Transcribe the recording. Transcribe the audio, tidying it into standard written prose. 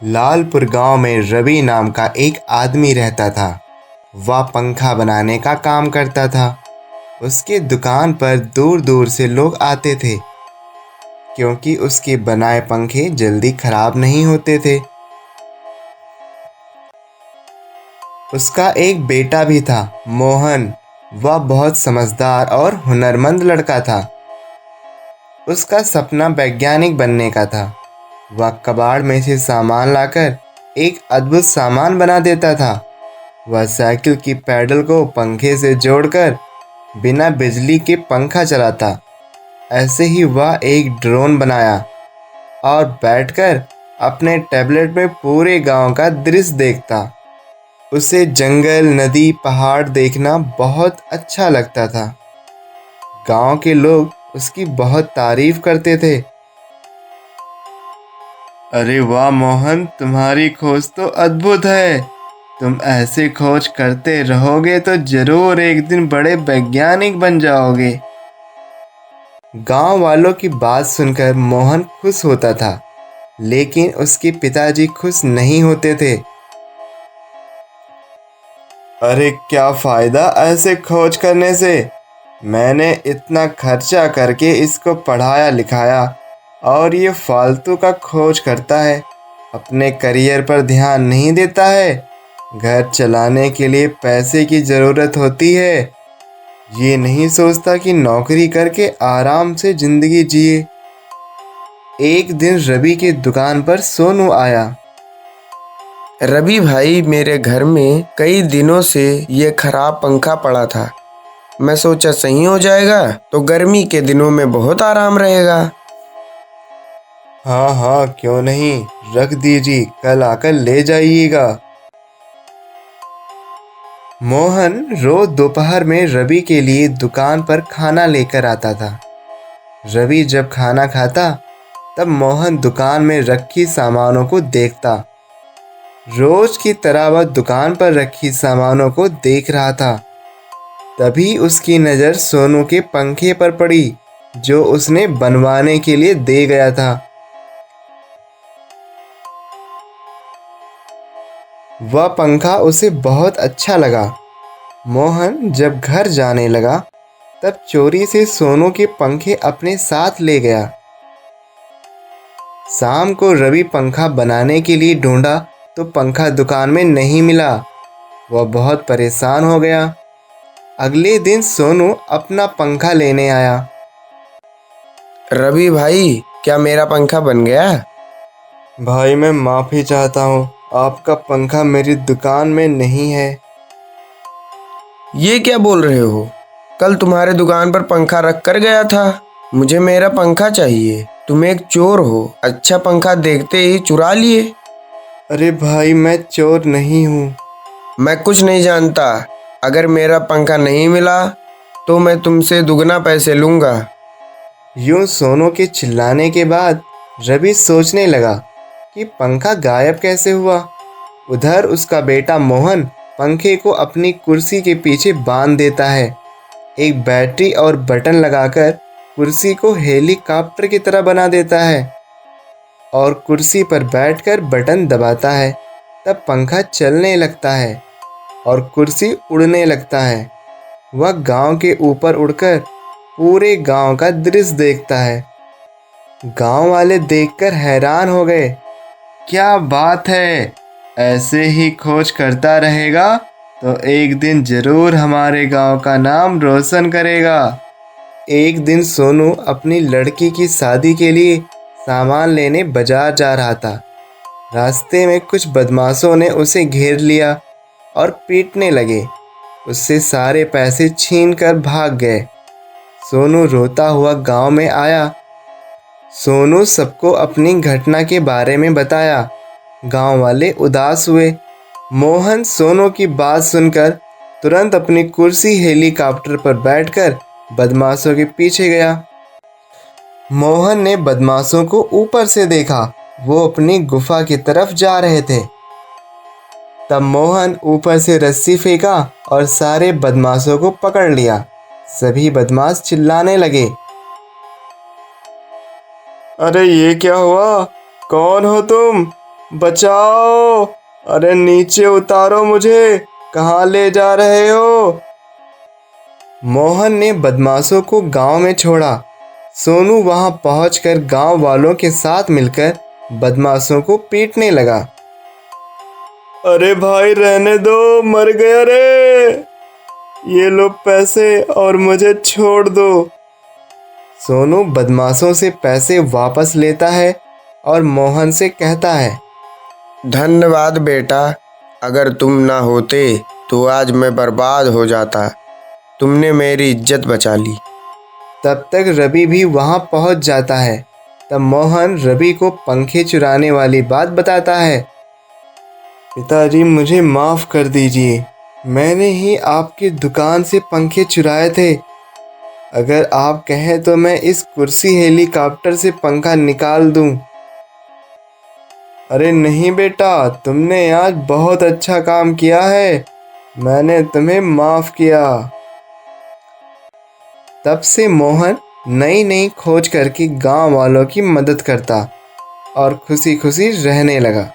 लालपुर गांव में रवि नाम का एक आदमी रहता था। वह पंखा बनाने का काम करता था। उसके दुकान पर दूर दूर से लोग आते थे क्योंकि उसके बनाए पंखे जल्दी खराब नहीं होते थे। उसका एक बेटा भी था, मोहन। वह बहुत समझदार और हुनरमंद लड़का था। उसका सपना वैज्ञानिक बनने का था। वह कबाड़ में से सामान लाकर एक अद्भुत सामान बना देता था। वह साइकिल की पैडल को पंखे से जोड़कर बिना बिजली के पंखा चलाता। ऐसे ही वह एक ड्रोन बनाया और बैठकर अपने टैबलेट में पूरे गांव का दृश्य देखता। उसे जंगल, नदी, पहाड़ देखना बहुत अच्छा लगता था। गांव के लोग उसकी बहुत तारीफ करते थे। अरे वाह मोहन, तुम्हारी खोज तो अद्भुत है। तुम ऐसे खोज करते रहोगे तो जरूर एक दिन बड़े वैज्ञानिक बन जाओगे। गांव वालों की बात सुनकर मोहन खुश होता था, लेकिन उसके पिताजी खुश नहीं होते थे। अरे क्या फायदा ऐसे खोज करने से? मैंने इतना खर्चा करके इसको पढ़ाया लिखाया और ये फालतू का खोज करता है। अपने करियर पर ध्यान नहीं देता है। घर चलाने के लिए पैसे की ज़रूरत होती है। ये नहीं सोचता कि नौकरी करके आराम से ज़िंदगी जिए। एक दिन रवि की दुकान पर सोनू आया। रवि भाई, मेरे घर में कई दिनों से ये खराब पंखा पड़ा था। मैं सोचा सही हो जाएगा तो गर्मी के दिनों में बहुत आराम रहेगा। हाँ हाँ, क्यों नहीं, रख दीजिए, कल आकर ले जाइएगा। मोहन रोज दोपहर में रवि के लिए दुकान पर खाना लेकर आता था। रवि जब खाना खाता तब मोहन दुकान में रखी सामानों को देखता। रोज की तरह वह दुकान पर रखी सामानों को देख रहा था। तभी उसकी नज़र सोनू के पंखे पर पड़ी जो उसने बनवाने के लिए दे गया था। वह पंखा उसे बहुत अच्छा लगा। मोहन जब घर जाने लगा तब चोरी से सोनू के पंखे अपने साथ ले गया। शाम को रवि पंखा बनाने के लिए ढूंढा तो पंखा दुकान में नहीं मिला। वह बहुत परेशान हो गया। अगले दिन सोनू अपना पंखा लेने आया। रवि भाई, क्या मेरा पंखा बन गया? भाई मैं माफ़ी चाहता हूँ, आपका पंखा मेरी दुकान में नहीं है। ये क्या बोल रहे हो? कल तुम्हारे दुकान पर पंखा रख कर गया था। मुझे मेरा पंखा चाहिए। तुम एक चोर हो, अच्छा पंखा देखते ही चुरा लिए। अरे भाई, मैं चोर नहीं हूँ। मैं कुछ नहीं जानता। अगर मेरा पंखा नहीं मिला तो मैं तुमसे दुगना पैसे लूँगा। यूं सोनू के चिल्लाने के बाद रवि सोचने लगा कि पंखा गायब कैसे हुआ। उधर उसका बेटा मोहन पंखे को अपनी कुर्सी के पीछे बांध देता है। एक बैटरी और बटन लगाकर कुर्सी को हेलीकॉप्टर की तरह बना देता है और कुर्सी पर बैठकर बटन दबाता है। तब पंखा चलने लगता है और कुर्सी उड़ने लगता है। वह गांव के ऊपर उड़कर पूरे गांव का दृश्य देखता है। गांव वाले देखकर हैरान हो गए। क्या बात है, ऐसे ही खोज करता रहेगा तो एक दिन जरूर हमारे गांव का नाम रोशन करेगा। एक दिन सोनू अपनी लड़की की शादी के लिए सामान लेने बाजार जा रहा था। रास्ते में कुछ बदमाशों ने उसे घेर लिया और पीटने लगे। उससे सारे पैसे छीन कर भाग गए। सोनू रोता हुआ गांव में आया। सोनू सबको अपनी घटना के बारे में बताया। गांव वाले उदास हुए। मोहन सोनू की बात सुनकर तुरंत अपनी कुर्सी हेलीकॉप्टर पर बैठकर बदमाशों के पीछे गया। मोहन ने बदमाशों को ऊपर से देखा। वो अपनी गुफा की तरफ जा रहे थे। तब मोहन ऊपर से रस्सी फेंका और सारे बदमाशों को पकड़ लिया। सभी बदमाश चिल्लाने लगे। अरे ये क्या हुआ? कौन हो तुम? बचाओ, अरे नीचे उतारो मुझे, कहाँ ले जा रहे हो? मोहन ने बदमाशों को गांव में छोड़ा। सोनू वहां पहुंचकर गांव वालों के साथ मिलकर बदमाशों को पीटने लगा। अरे भाई रहने दो, मर गया रे, ये लो पैसे और मुझे छोड़ दो। सोनू बदमाशों से पैसे वापस लेता है और मोहन से कहता है, धन्यवाद बेटा, अगर तुम ना होते तो आज मैं बर्बाद हो जाता। तुमने मेरी इज्जत बचा ली। तब तक रवि भी वहां पहुंच जाता है। तब मोहन रवि को पंखे चुराने वाली बात बताता है। पिताजी मुझे माफ़ कर दीजिए, मैंने ही आपकी दुकान से पंखे चुराए थे। अगर आप कहें तो मैं इस कुर्सी हेलीकॉप्टर से पंखा निकाल दूं। अरे नहीं बेटा, तुमने आज बहुत अच्छा काम किया है, मैंने तुम्हें माफ़ किया। तब से मोहन नई नई खोज करके गांव वालों की मदद करता और खुशी खुशी रहने लगा।